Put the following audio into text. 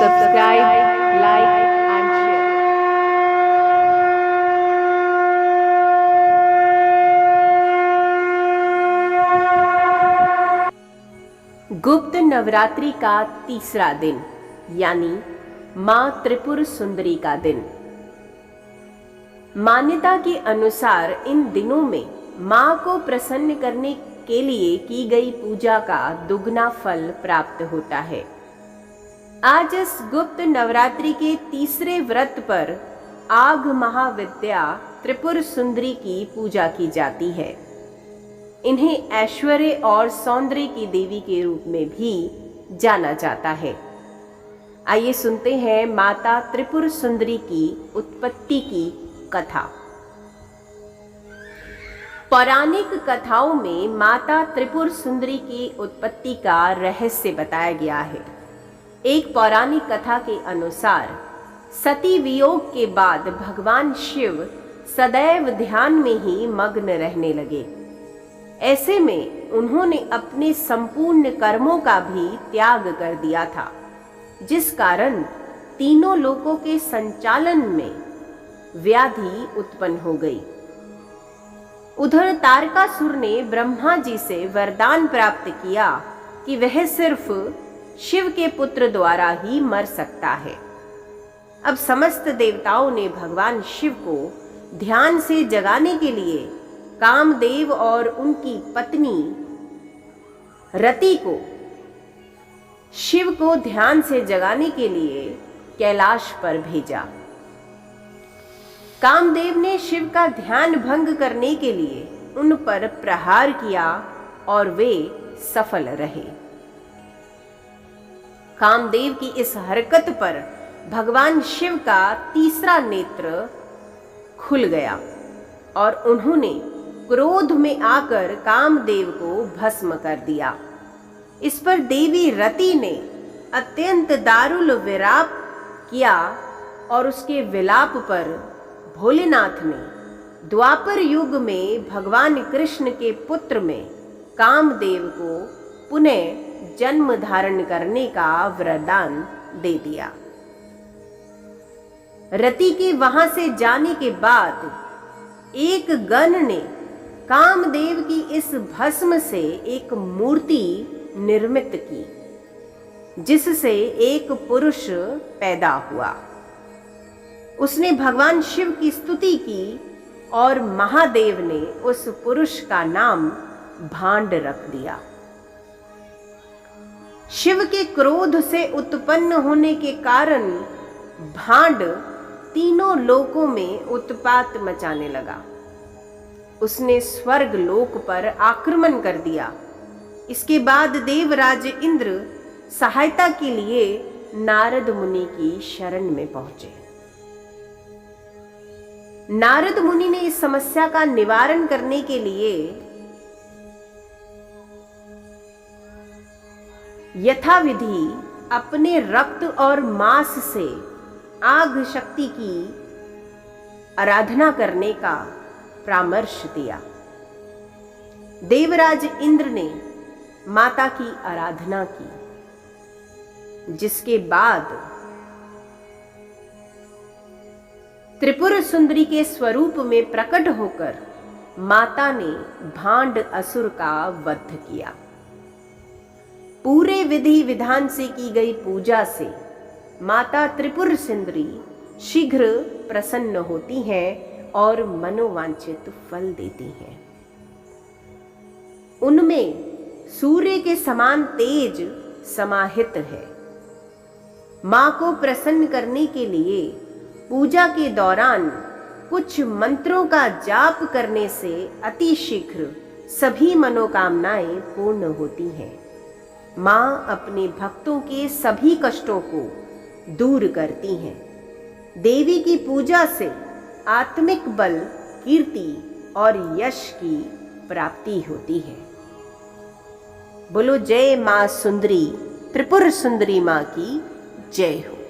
subscribe, like and share. गुप्त नवरात्रि का तीसरा दिन यानी मां त्रिपुर सुंदरी का दिन। मान्यता के अनुसार इन दिनों में मां को प्रसन्न करने के लिए की गई पूजा का दुगना फल प्राप्त होता है। आज इस गुप्त नवरात्रि के तीसरे व्रत पर आग महाविद्या त्रिपुर सुंदरी की पूजा की जाती है। इन्हें ऐश्वर्य और सौंदर्य की देवी के रूप में भी जाना जाता है। आइए सुनते हैं माता त्रिपुर सुंदरी की उत्पत्ति की कथा। पौराणिक कथाओं में माता त्रिपुर सुंदरी की उत्पत्ति का रहस्य बताया गया है। एक पौराणिक कथा के अनुसार सती वियोग के बाद भगवान शिव सदैव ध्यान में ही मग्न रहने लगे। ऐसे में उन्होंने अपने संपूर्ण कर्मों का भी त्याग कर दिया था, जिस कारण तीनों लोकों के संचालन में व्याधि उत्पन्न हो गई। उधर तारकासुर ने ब्रह्मा जी से वरदान प्राप्त किया कि वह सिर्फ शिव के पुत्र द्वारा ही मर सकता है। अब समस्त देवताओं ने भगवान शिव को ध्यान से जगाने के लिए कामदेव और उनकी पत्नी रति को शिव को ध्यान से जगाने के लिए कैलाश पर भेजा। कामदेव ने शिव का ध्यान भंग करने के लिए उन पर प्रहार किया और वे सफल रहे। कामदेव की इस हरकत पर भगवान शिव का तीसरा नेत्र खुल गया और उन्होंने क्रोध में आकर कामदेव को भस्म कर दिया। इस पर देवी रति ने अत्यंत दारुण विलाप किया और उसके विलाप पर भोलेनाथ ने द्वापर युग में भगवान कृष्ण के पुत्र में कामदेव को पुनः जन्म धारण करने का वरदान दे दिया। रति के वहां से जाने के बाद एक गण ने कामदेव की इस भस्म से एक मूर्ति निर्मित की, जिससे एक पुरुष पैदा हुआ। उसने भगवान शिव की स्तुति की और महादेव ने उस पुरुष का नाम भांड रख दिया। शिव के क्रोध से उत्पन्न होने के कारण भांड तीनों लोकों में उत्पात मचाने लगा। उसने स्वर्ग लोक पर आक्रमण कर दिया। इसके बाद देवराज इंद्र सहायता के लिए नारद मुनि की शरण में पहुंचे। नारद मुनि ने इस समस्या का निवारण करने के लिए यथाविधि अपने रक्त और मांस से आग शक्ति की आराधना करने का परामर्श दिया। देवराज इंद्र ने माता की आराधना की, जिसके बाद त्रिपुर सुंदरी के स्वरूप में प्रकट होकर माता ने भांड असुर का वध किया। पूरे विधि विधान से की गई पूजा से माता त्रिपुर सुंदरी शीघ्र प्रसन्न होती हैं और मनोवांछित फल देती हैं। उनमें सूर्य के समान तेज समाहित है। मां को प्रसन्न करने के लिए पूजा के दौरान कुछ मंत्रों का जाप करने से अति शीघ्र सभी मनोकामनाएं पूर्ण होती हैं। मां अपने भक्तों के सभी कष्टों को दूर करती हैं। देवी की पूजा से आत्मिक बल, कीर्ति और यश की प्राप्ति होती है। बोलो जय मां सुंदरी, त्रिपुर सुंदरी मां की जय हो।